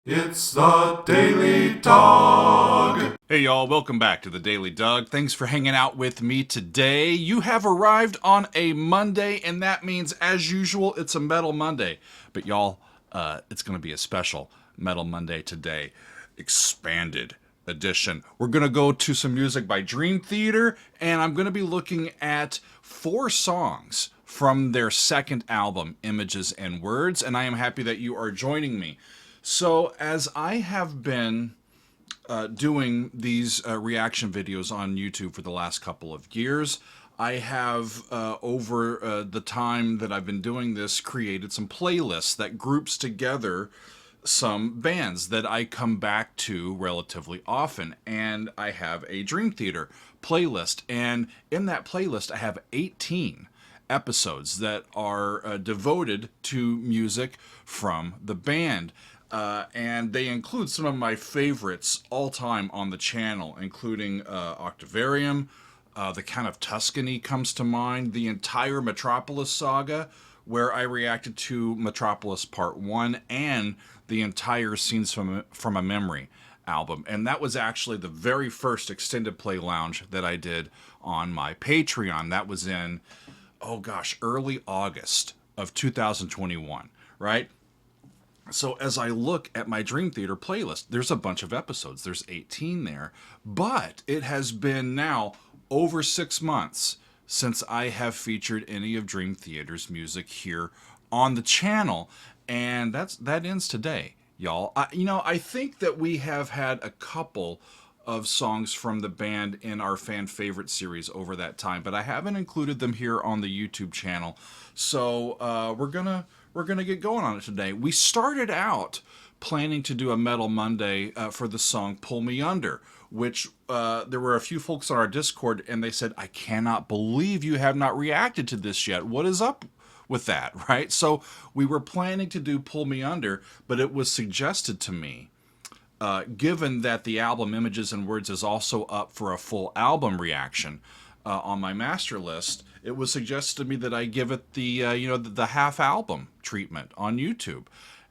It's the Daily Dog. Hey y'all, welcome back to the Daily Doug. Thanks for hanging out with me today. You have arrived on a Monday, and that means, as usual, it's a Metal Monday. But y'all, it's going to be a special Metal Monday today. Expanded edition. We're going to go to some music by Dream Theater, and I'm going to be looking at 4 songs from their second album, Images and Words, and I am happy that you are joining me. So, as I have been doing these reaction videos on YouTube for the last couple of years, I have, over the time that I've been doing this, created some playlists that groups together some bands that I come back to relatively often. And I have a Dream Theater playlist, and in that playlist I have 18 episodes that are devoted to music from the band. And they include some of my favorites all time on the channel, including Octavarium, The Count of Tuscany comes to mind, the entire Metropolis saga, where I reacted to Metropolis Part 1, and the entire Scenes from a Memory album. And that was actually the very first extended play lounge that I did on my Patreon. That was in, early August of 2021, right? So as I look at my Dream Theater playlist, there's a bunch of episodes. There's 18 there. But it has been now over 6 months since I have featured any of Dream Theater's music here on the channel. And that ends today, y'all. I think that we have had a couple of songs from the band in our fan favorite series over that time, but I haven't included them here on the YouTube channel. So we're gonna get going on it today. We started out planning to do a Metal Monday for the song Pull Me Under, which there were a few folks on our Discord, and they said, I cannot believe you have not reacted to this yet. What is up with that, right? So we were planning to do Pull Me Under, but it was suggested to me, given that the album Images and Words is also up for a full album reaction on my master list, it was suggested to me that I give it the the half album treatment on YouTube,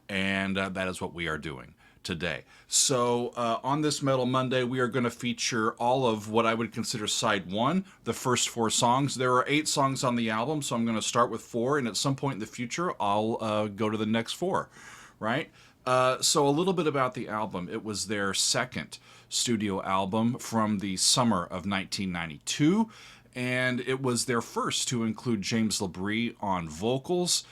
and that is what we are doing today. So on this Metal Monday, we are going to feature all of what I would consider side 1, the first 4 songs. There are 8 songs on the album, so I'm going to start with 4, and at some point in the future, I'll go to the next 4, right? So a little bit about the album. It was their second studio album from the summer of 1992, and it was their first to include James LaBrie on vocals.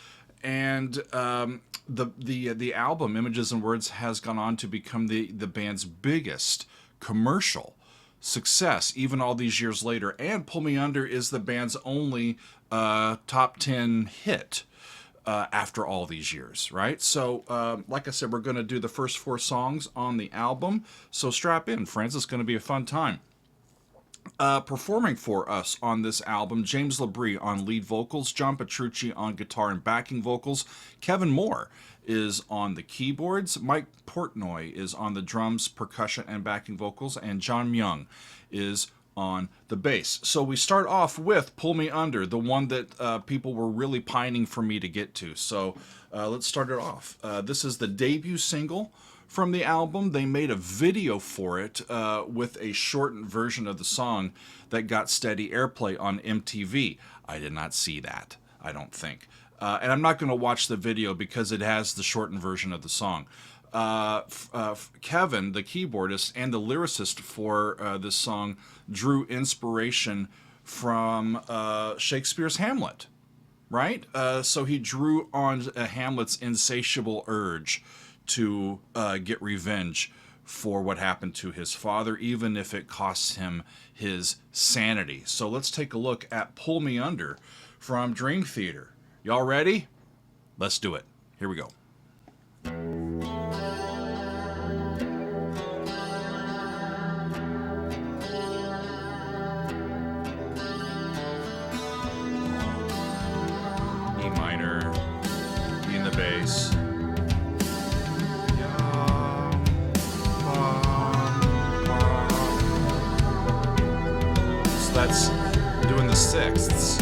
And the album Images and Words has gone on to become the band's biggest commercial success, even all these years later. And Pull Me Under is the band's only top 10 hit after all these years, right? So, like I said, we're going to do the first 4 songs on the album. So strap in, friends. It's going to be a fun time. Performing for us on this album, James LaBrie on lead vocals, John Petrucci on guitar and backing vocals, Kevin Moore is on the keyboards, Mike Portnoy is on the drums, percussion, and backing vocals, and John Myung is on the bass. So we start off with Pull Me Under, the one that people were really pining for me to get to. So let's start it off. This is the debut single from the album. They made a video for it with a shortened version of the song that got steady airplay on MTV. I did not see that, I don't think. And I'm not going to watch the video because it has the shortened version of the song. Kevin, the keyboardist and the lyricist for this song, drew inspiration from Shakespeare's Hamlet, right? So he drew on Hamlet's insatiable urge to get revenge for what happened to his father, even if it costs him his sanity. So let's take a look at Pull Me Under from Dream Theater. Y'all ready? Let's do it. Here we go. E minor, E in the bass. So that's doing the sixths.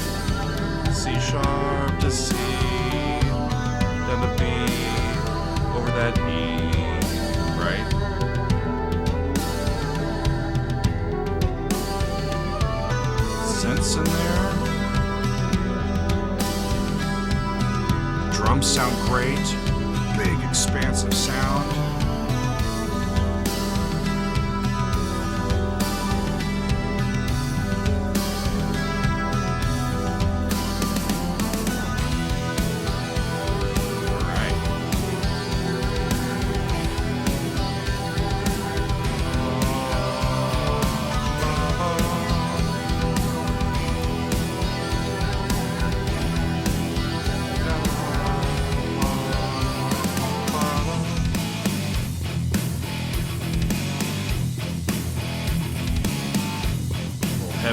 C sharp to C, then the B, over that E,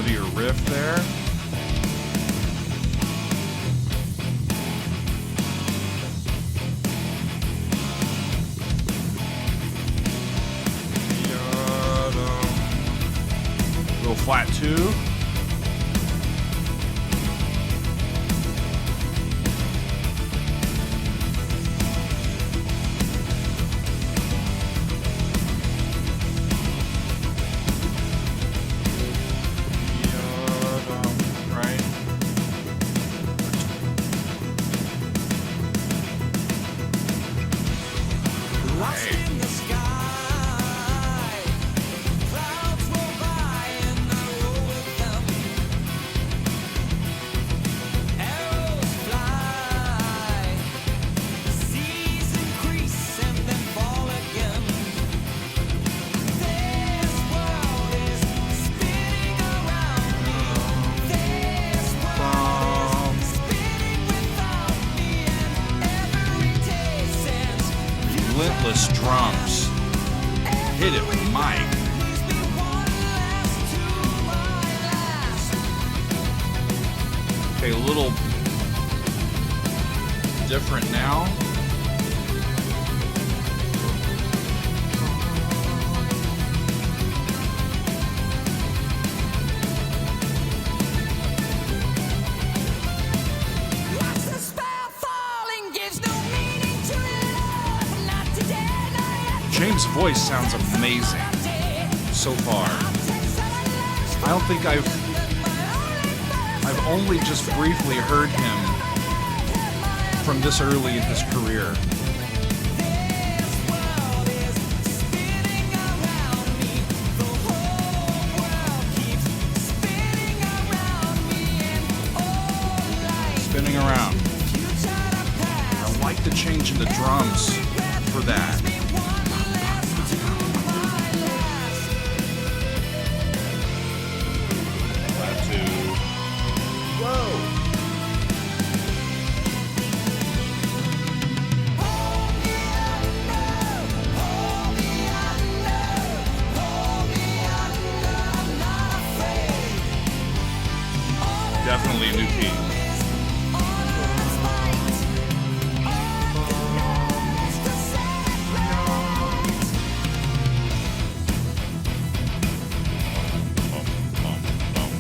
heavier riff there. Little flat two. Relentless drums. Hit it with Mike. Okay, a little different now. James' voice sounds amazing so far. I don't think I've only just briefly heard him from this early in his career. Spinning around. I like the change in the drums for that. Definitely a new key.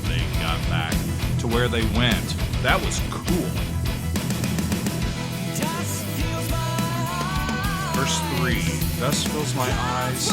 They got back to where they went. That was cool. Verse 3. Dust fills my eyes.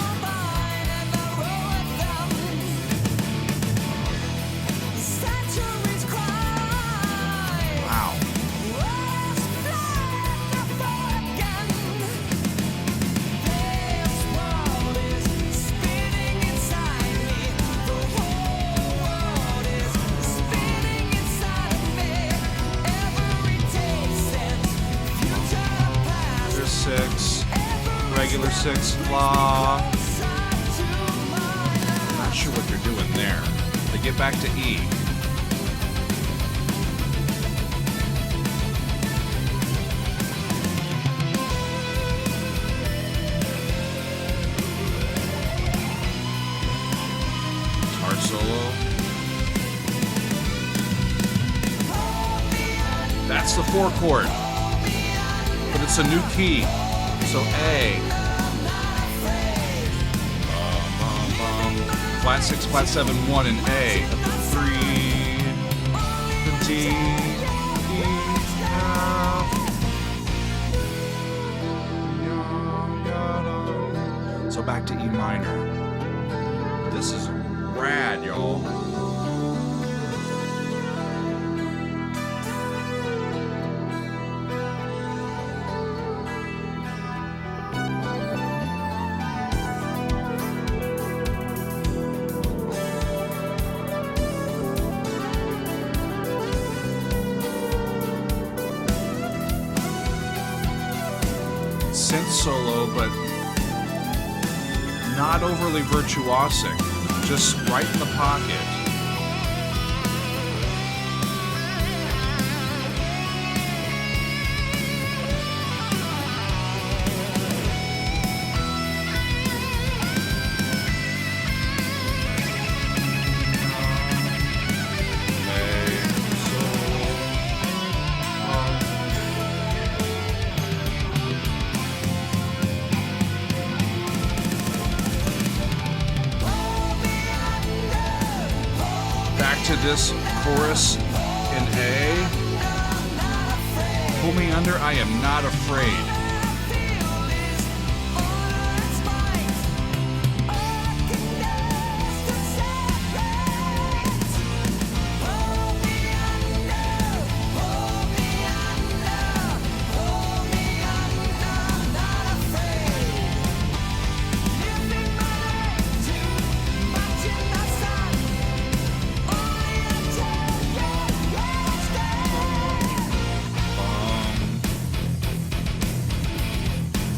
Regular 6, blah. Not sure what they're doing there. They get back to E. Guitar solo. That's the 4 chord. But it's a new key. So A. Flat 6, flat 7, 1 in A. 3. The D. E. F. So back to E minor. This is rad, y'all. Synth solo, but not overly virtuosic, just right in the pocket. back to this chorus in A. Pull me under, I am not afraid.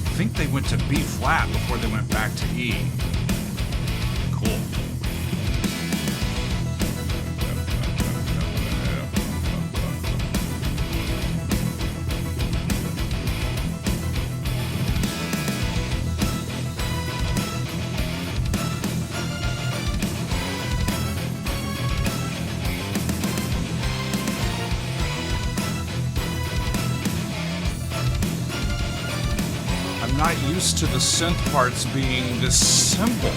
I think they went to B flat before they went back to E. Cool. I'm not used to the synth parts being this simple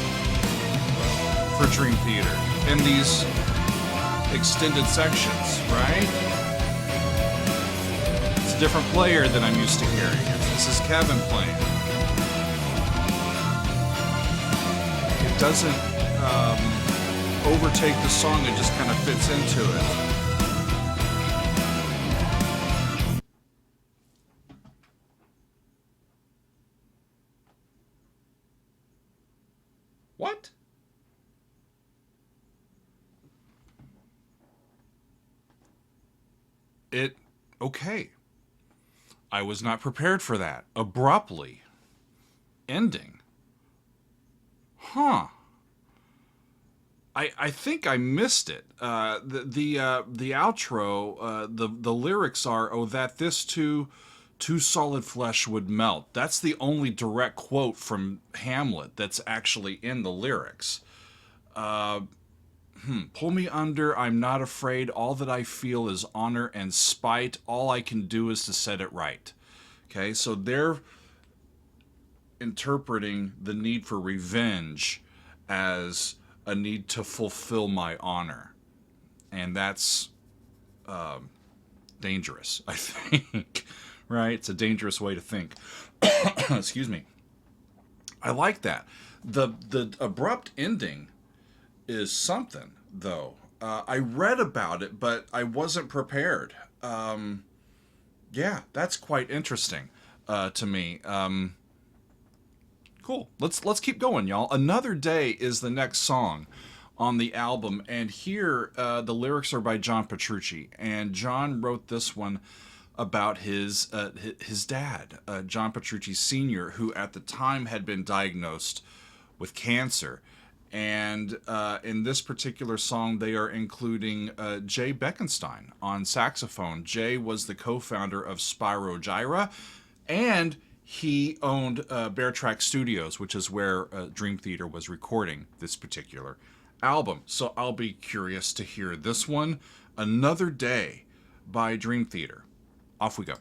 for Dream Theater in these extended sections, right? It's a different player than I'm used to hearing. This is Kevin playing. It doesn't overtake the song, it just kind of fits into it. What? Okay. I was not prepared for that. Abruptly ending. Huh. I think I missed it. The outro, the lyrics are, "Oh, that this too solid flesh would melt." That's the only direct quote from Hamlet that's actually in the lyrics. Pull me under, I'm not afraid. All that I feel is honor and spite. All I can do is to set it right. Okay, so they're interpreting the need for revenge as a need to fulfill my honor. And that's dangerous, I think. Right? It's a dangerous way to think. Excuse me. I like that. The abrupt ending is something, though. I read about it, but I wasn't prepared. Yeah, that's quite interesting to me. Cool. Let's keep going, y'all. Another Day is the next song on the album, and here the lyrics are by John Petrucci, and John wrote this one about his dad, John Petrucci Sr., who at the time had been diagnosed with cancer. And in this particular song, they are including Jay Beckenstein on saxophone. Jay was the co-founder of Spyro Gyra, and he owned Bear Track Studios, which is where Dream Theater was recording this particular album. So I'll be curious to hear this one, Another Day by Dream Theater. Off we go.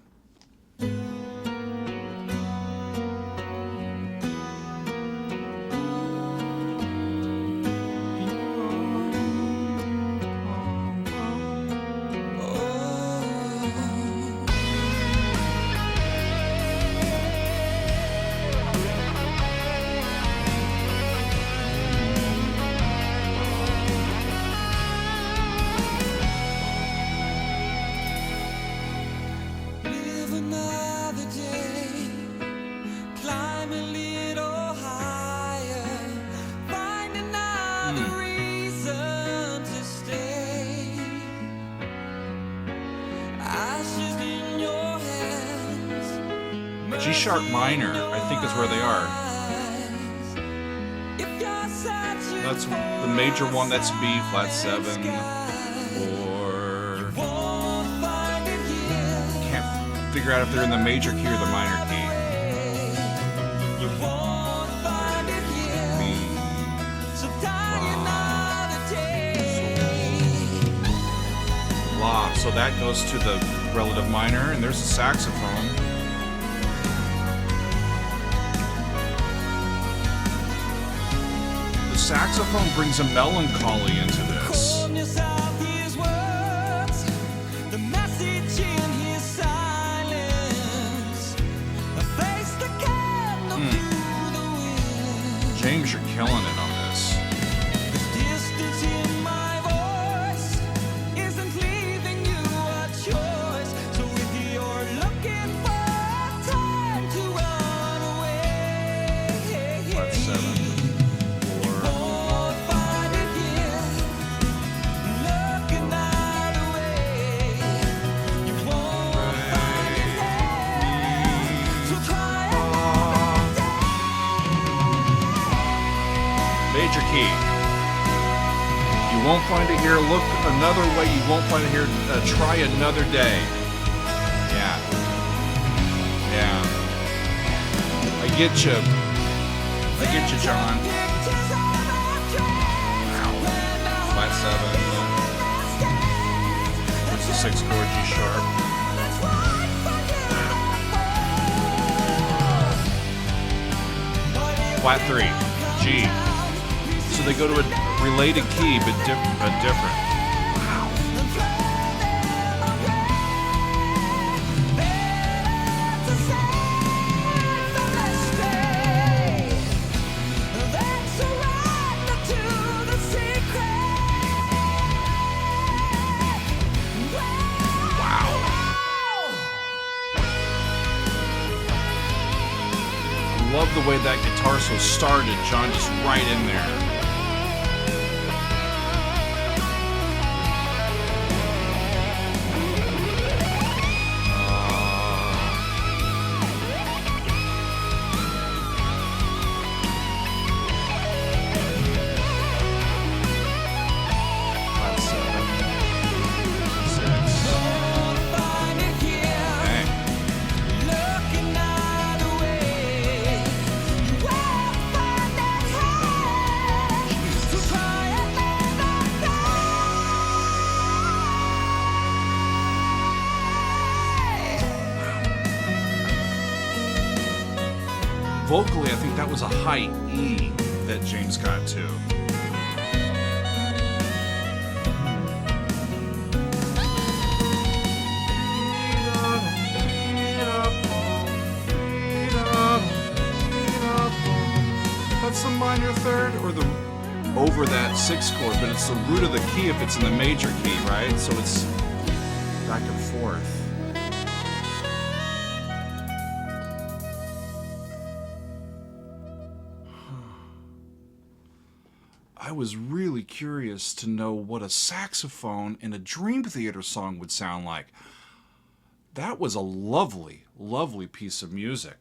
G sharp minor, I think, is where they are. That's the major one, that's B flat 7. Or can't figure out if they're in the major key or the minor key. B, La. So that goes to the relative minor, and there's the saxophone. The saxophone brings a melancholy into this. James, you're killing it on this. Distance in my voice isn't leaving you a choice. So if you're looking for time to run away, 5, 7, 4. won't find it here. Looking that way, you won't find it there. So try Major key. You won't find it here. Look another way. You won't find it here. Try another day. Yeah. Yeah. I get you. I get you, John. Flat 7. What's the 6 chord? G sharp. Flat 3. G. So they go to a related key, but different. Love the way that guitar solo started, John, just right in there. Vocally, I think that was a high E that James got to. That's the minor third or the over that 6 chord, but it's the root of the key if it's in the major key, right? So it's back and forth. I was really curious to know what a saxophone in a Dream Theater song would sound like. That was a lovely, lovely piece of music.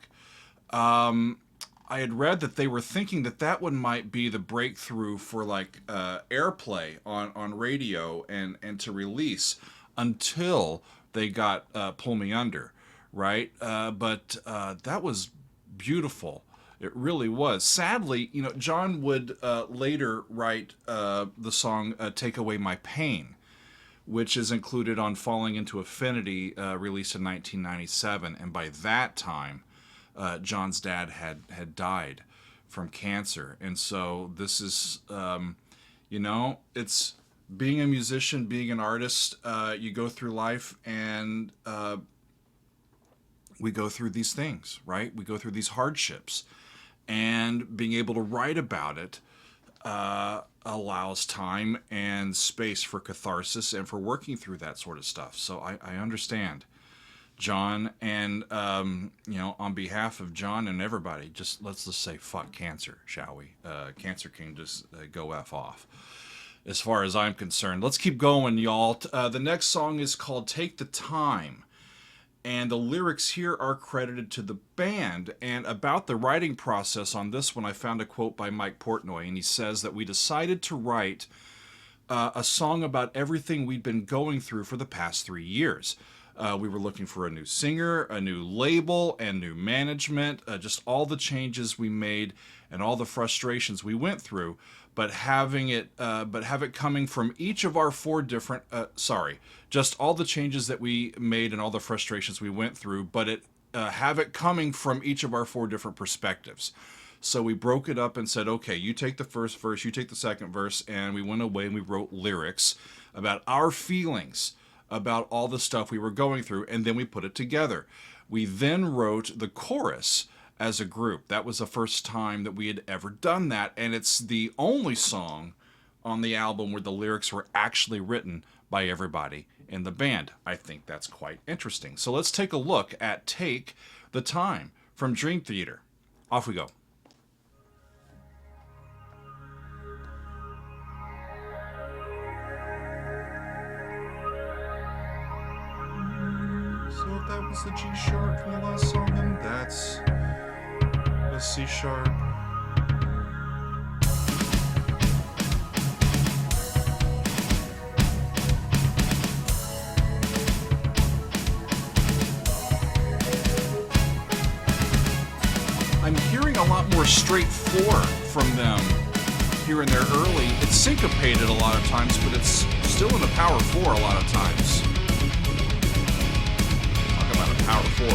I had read that they were thinking that that one might be the breakthrough for like airplay on radio and to release until they got Pull Me Under, right? But that was beautiful. It really was. Sadly, you know, John would later write the song Take Away My Pain, which is included on Falling Into Affinity, released in 1997. And by that time, John's dad had died from cancer. And so this is, you know, it's being a musician, being an artist, you go through life and we go through these things, right? We go through these hardships. And being able to write about it allows time and space for catharsis and for working through that sort of stuff. So I understand, John, and you know, on behalf of John and everybody, let's just say fuck cancer, shall we? Cancer can just go F off. As far as I'm concerned, let's keep going, y'all. The next song is called "Take the Time." And the lyrics here are credited to the band. And about the writing process on this one, I found a quote by Mike Portnoy, and he says that we decided to write a song about everything we'd been going through for the past 3 years. We were looking for a new singer, a new label, and new management, just all the changes we made and all the frustrations we went through. But have it coming from each of our 4 different, just all the changes that we made and all the frustrations we went through, but have it coming from each of our 4 different perspectives. So we broke it up and said, okay, you take the first verse, you take the second verse, and we went away and we wrote lyrics about our feelings about all the stuff we were going through, and then we put it together. We then wrote the chorus as a group. That was the first time that we had ever done that, and it's the only song on the album where the lyrics were actually written by everybody in the band. I think that's quite interesting. So let's take a look at Take the Time from Dream Theater. Off we go. So if that was the G sharp from the last song, then that's a C sharp. I'm hearing a lot more straight 4 from them here and there early. It's syncopated a lot of times, but it's still in the power 4 a lot of times. Talk about a power 4.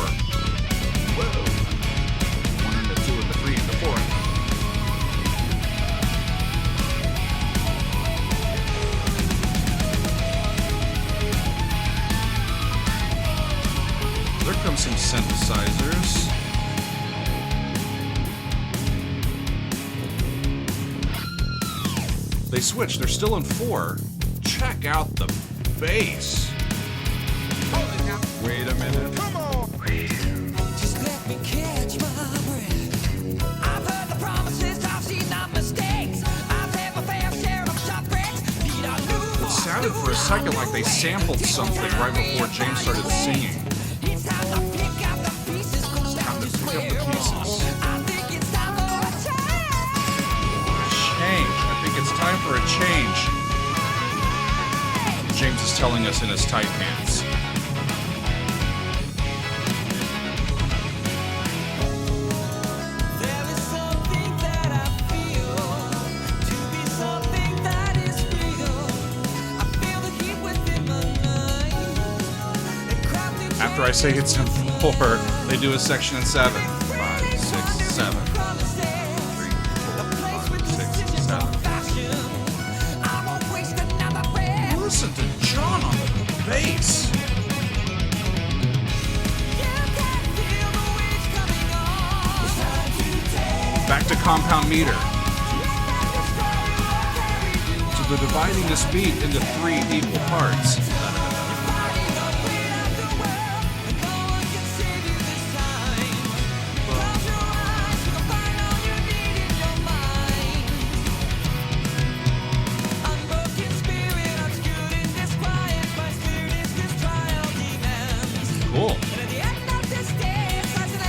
Whoa. 1 and the 2 and the 3 and the 4. There comes some synthesizers. They switch. They're still in 4. Check out the bass. Wait a minute. Come on. Just let me catch my breath. I've heard the promises, I've seen the mistakes. I've had my fair share of shipwrecks. Need a new It sounded for a second like they sampled something right before James started singing. It's time to pick up the pieces. Gonna start to Pick up square. the pieces. I think it's time for a Change. I think it's time for a change. James is telling us in his tight pants. There is something that I feel to be something that is real. I feel the heat within my mind. After I say it's in 4, they do a section in 7. 5, 6, 7. 3, 4, 5, 6, 7. Listen to John on the bass. Back to compound meter. So they're dividing this beat into 3 equal parts. Cool.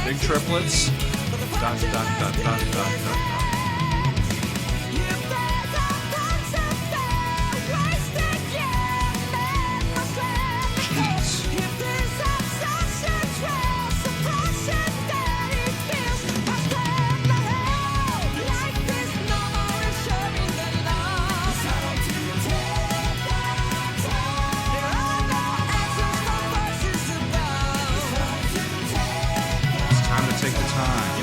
Big triplets. Dot, dot, dot, dot, dot, dot. It's time to take the time.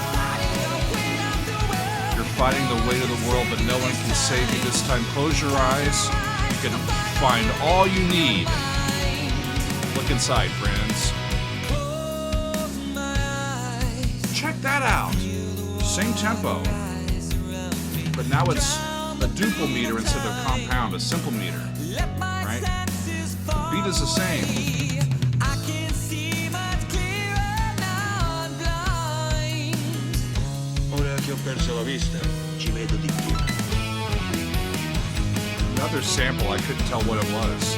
You're fighting the weight of the world, but no one can save you this time. Close your eyes. You can find all you need. Look inside, friends. Check that out. Same tempo. But now it's a duple meter instead of compound, a simple meter. Right? The beat is the same. Ora che ho perso la vista, ci vedo di più. Another sample, I couldn't tell what it was.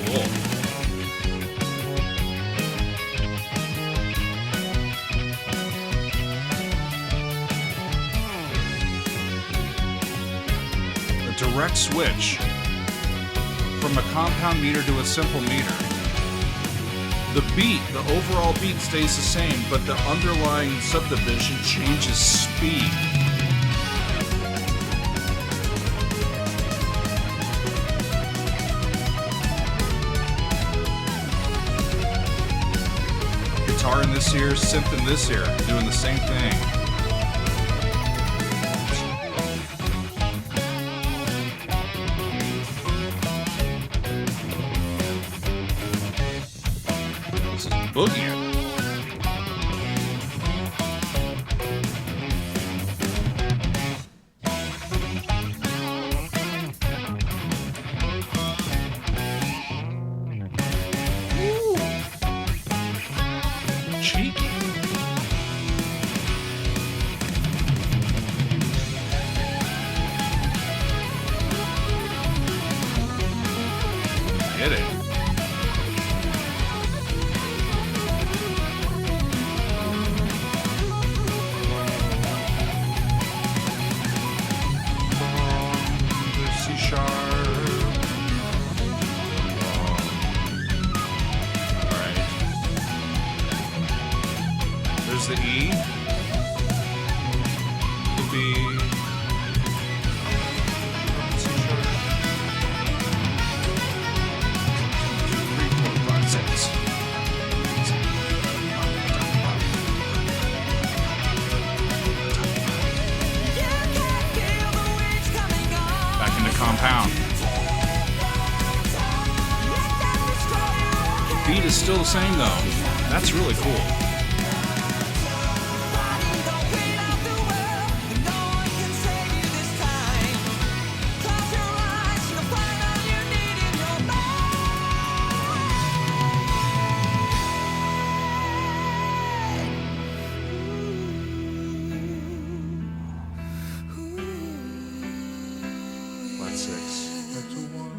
Cool. Direct switch from a compound meter to a simple meter. The beat, the overall beat stays the same, but the underlying subdivision changes speed. this ear, synth in this ear, doing the same thing. This is boogieing. Cheeky. Get it. C sharp. There's the E, the B, C sharp, 2, 3, 4, 5, 6. Back into compound. Beat is still the same though. That's really cool. Flat 6, major 1,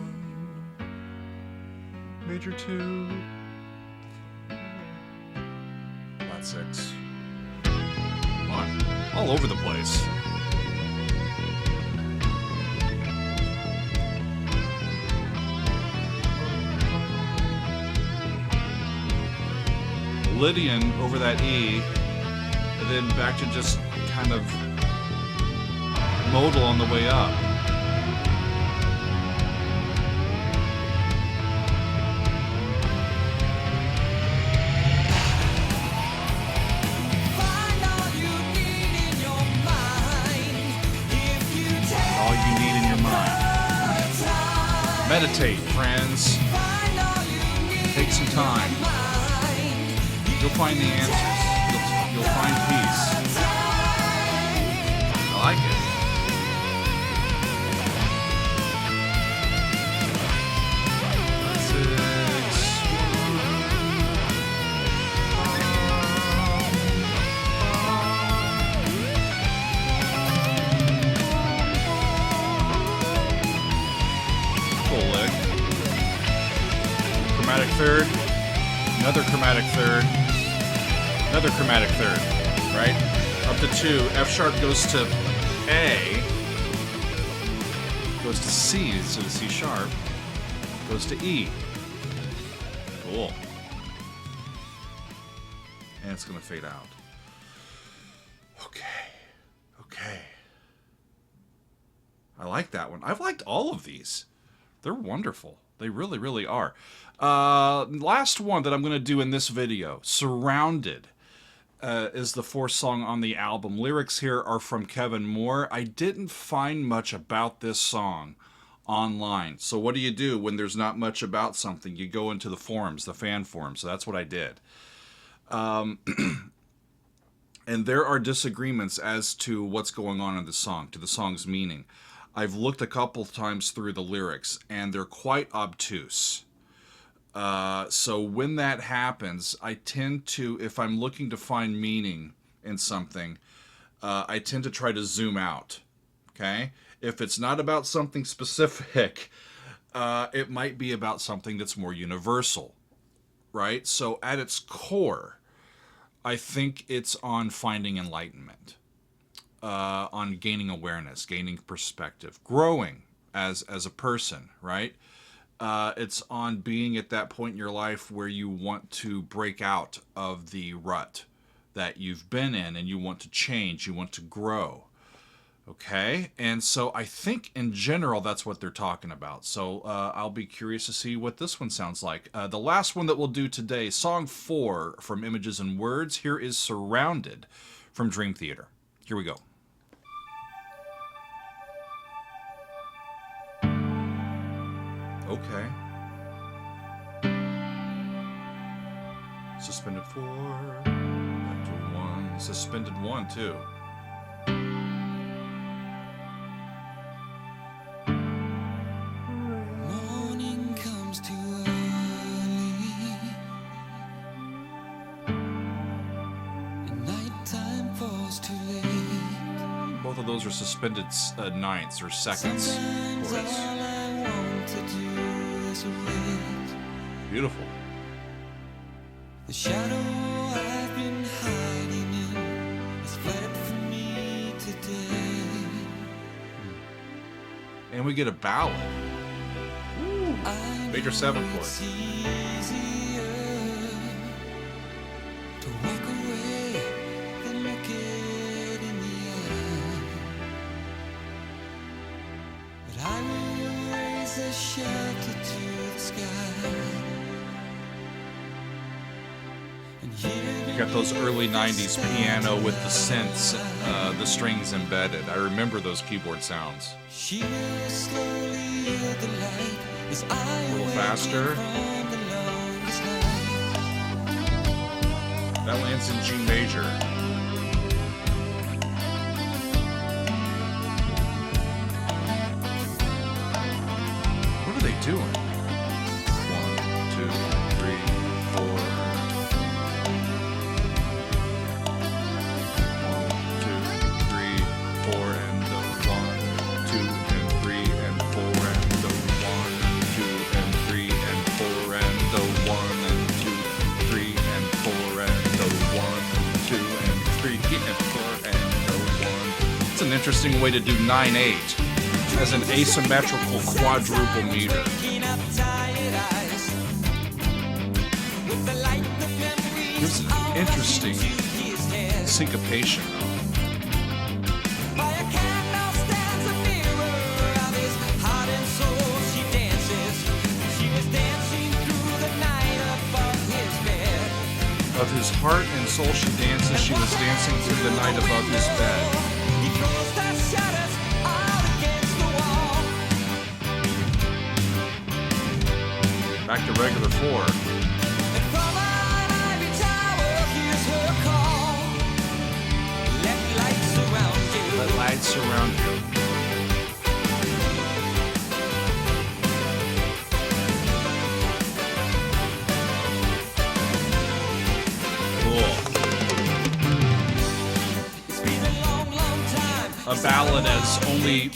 major 2, flat 6. Come on, all over the place. Lydian over that E, and then back to just kind of modal on the way up. All you need in your mind. Meditate, friends. Take some time. You'll find the answers. You'll find peace. I like it. Full lick. Chromatic third. Another chromatic third. Another chromatic third. Right? Up to 2. F sharp goes to A. Goes to C instead of C sharp. Goes to E. Cool. And it's going to fade out. Okay. Okay. I like that one. I've liked all of these. They're wonderful. They really, really are. Last one that I'm going to do in this video, Surrounded, is the 4th song on the album. Lyrics here are from Kevin Moore. I didn't find much about this song online. So what do you do when there's not much about something? You go into the forums, the fan forums. So that's what I did. And there are disagreements as to what's going on in the song, to the song's meaning. I've looked a couple times through the lyrics, and they're quite obtuse. So when that happens, I tend to, if I'm looking to find meaning in something, I tend to try to zoom out. Okay? If it's not about something specific, it might be about something that's more universal. Right? So at its core, I think it's on finding enlightenment. On gaining awareness, gaining perspective, growing as a person, right? It's on being at that point in your life where you want to break out of the rut that you've been in and you want to change, you want to grow, Okay, and so I think in general that's what they're talking about. So I'll be curious to see what this one sounds like. The last one that we'll do today, song 4 from Images and Words. Here is Surrounded from Dream Theater. Here we go. Okay. Suspended 4, back to 1, suspended 1 too. Morning comes too early, and nighttime falls too late. Both of those are suspended ninths or seconds. Sometimes all Chords. I want to do is wait. Beautiful. The shadow I've been hiding in has fled from me today. And we get a ballad. I Major know 7 chord. it's easier to walk away than look it in the eye. But I will raise a shelter to the sky. And here You got those early 90s piano with the synths, the strings embedded. I remember those keyboard sounds. she will slowly yield the light as I A little wake faster. from the longest night. That lands in G major. What are they doing? 1, 2, 3, 4. 1, 2, 3, 4, and the 1, 2, and 3, and 4, and the 1, 2, and 3, and 4, and the 1, and 2, 3, and 4, and the 1, 2, and 3, and 4, and the 1. It's an interesting way to do 9/8 as an asymmetrical quadruple meter. Waking up tired eyes with the light of memories Here's an interesting to his head. syncopation though. By a candle stands a mirror of his heart and soul. She dances. She was dancing through the night above his bed. Of his heart and soul she dances, she was dancing through the night above his bed. He throws the shutters out against the wall. Back to regular 4. And from an ivy tower, here's her call. Let light surround you. Let light surround you. Cool. It's been a long, long time. A ballad as only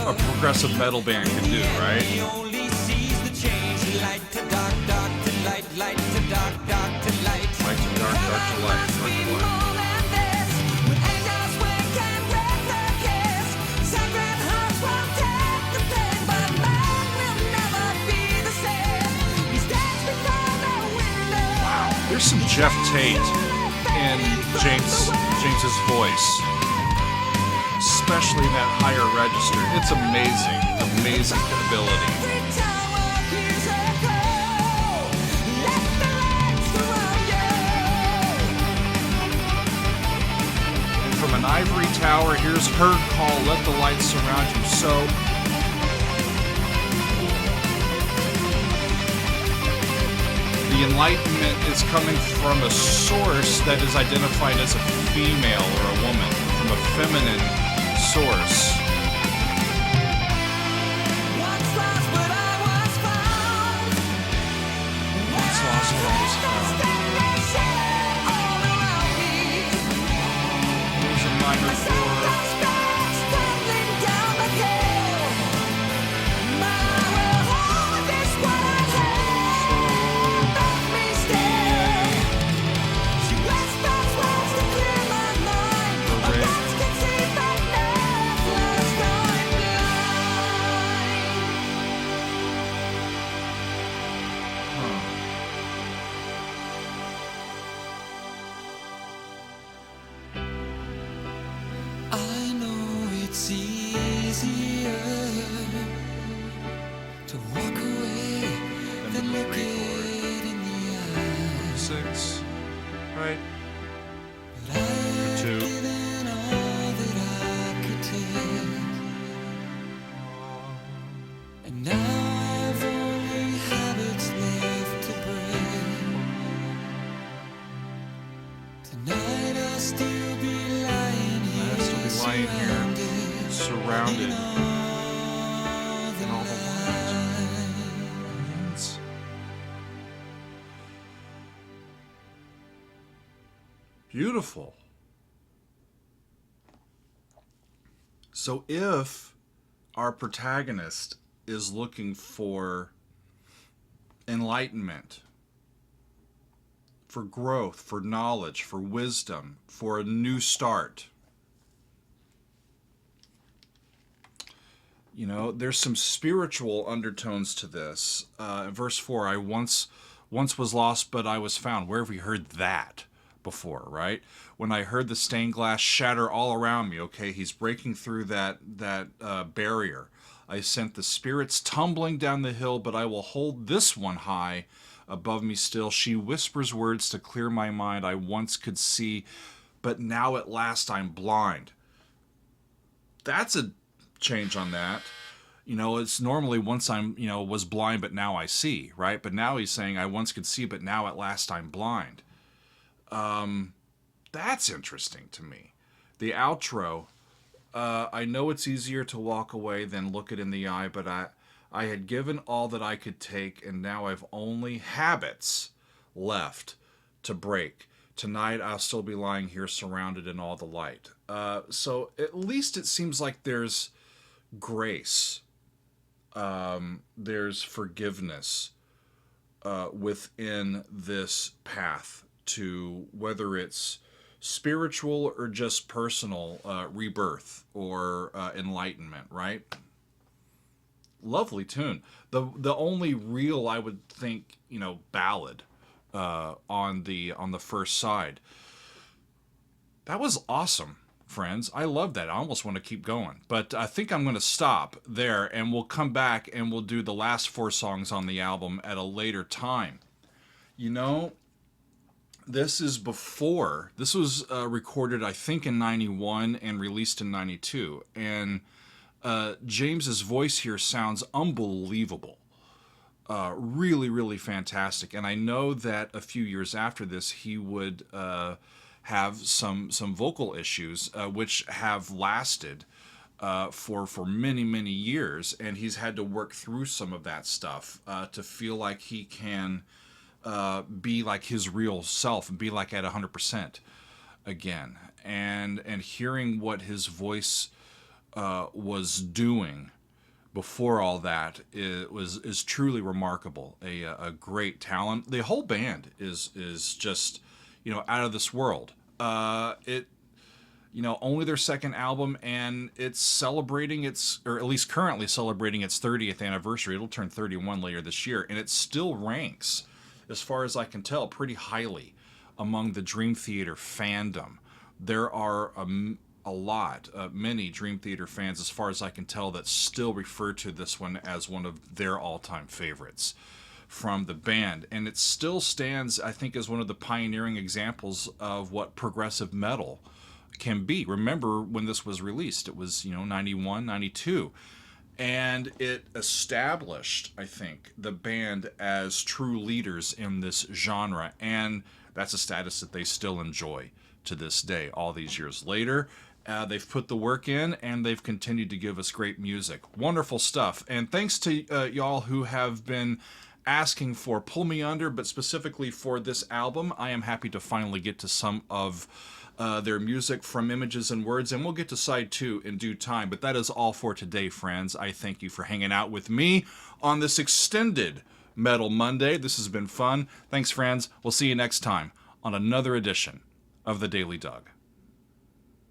a progressive metal band can do, right? He only sees the change. Light to dark, dark to light, light to dark, dark to light. Light to dark, dark to light, dark to light. More than this, when angels wink and break their kiss, sacred hearts won't take the pain, but man will never be the same. He stands before the window. Wow. There's some Jeff Tate in James's voice, especially in that higher register. It's amazing, amazing ability. Every tower hears a call. Let the light surround you. From an ivory tower, here's her call, let the light surround you. So, the enlightenment is coming from a source that is identified as a female or a woman, from a feminine source. Once lost, but I was found. Once lost, but I was found. All around me. Here's a minor chord. Stumbling down the hill. My will hold this what I have. Let me stay. She whispers words to clear my mind. A voice can see but never It's easier to walk away than look it in the eye. 6, right? But I've 2. given all that I could take, and now I've only habits left to break. Tonight I'll still be lying here, I'll still be lying here, surrounded in all the lines. Beautiful. So if our protagonist is looking for enlightenment, for growth, for knowledge, for wisdom, for a new start, you know, there's some spiritual undertones to this. Verse 4, I once was lost, but I was found. Where have we heard that before, right? When I heard the stained glass shatter all around me, okay, he's breaking through that barrier. I sent the spirits tumbling down the hill, but I will hold this one high above me still. She whispers words to clear my mind. I once could see, but now at last I'm blind. That's a change on that. You know, it's normally once I'm, you know, was blind, but now I see, right? But now he's saying I once could see, but now at last I'm blind. That's interesting to me. The outro, I know it's easier to walk away than look it in the eye, but I had given all that I could take, and now I've only habits left to break. Tonight I'll still be lying here surrounded in all the light. So at least it seems like there's grace. There's forgiveness within this path to whether it's spiritual or just personal rebirth or enlightenment, right? Lovely tune. The only real, I would think, you know, ballad on the first side. That was awesome, friends. I love that. I almost want to keep going, but I think I'm going to stop there, and we'll come back and we'll do the last 4 songs on the album at a later time. You know, this is before. This was recorded, I think, in 91 and released in 92, and James's voice here sounds unbelievable. Really, really fantastic. And I know that a few years after this, he would have some vocal issues, which have lasted for many, many years. And he's had to work through some of that stuff to feel like he can be like his real self and be like at 100% again. And hearing what his voice was doing before all that is truly remarkable. A great talent. The whole band is just, you know, out of this world. You know, only their second album, and it's celebrating or at least currently celebrating its 30th anniversary. It'll turn 31 later this year, and it still ranks, as far as I can tell, pretty highly among the Dream Theater fandom. There are many Dream Theater fans, as far as I can tell, that still refer to this one as one of their all-time favorites from the band. And it still stands, I think, as one of the pioneering examples of what progressive metal can be. Remember when this was released, it was, you know, 91, 92. And it established, I think, the band as true leaders in this genre. And that's a status that they still enjoy to this day, all these years later. They've put the work in, and they've continued to give us great music. Wonderful stuff. And thanks to y'all who have been asking for Pull Me Under, but specifically for this album, I am happy to finally get to some of their music from Images and Words, and we'll get to side 2 in due time. But that is all for today, friends. I thank you for hanging out with me on this extended Metal Monday. This has been fun. Thanks, friends. We'll see you next time on another edition of The Daily Doug.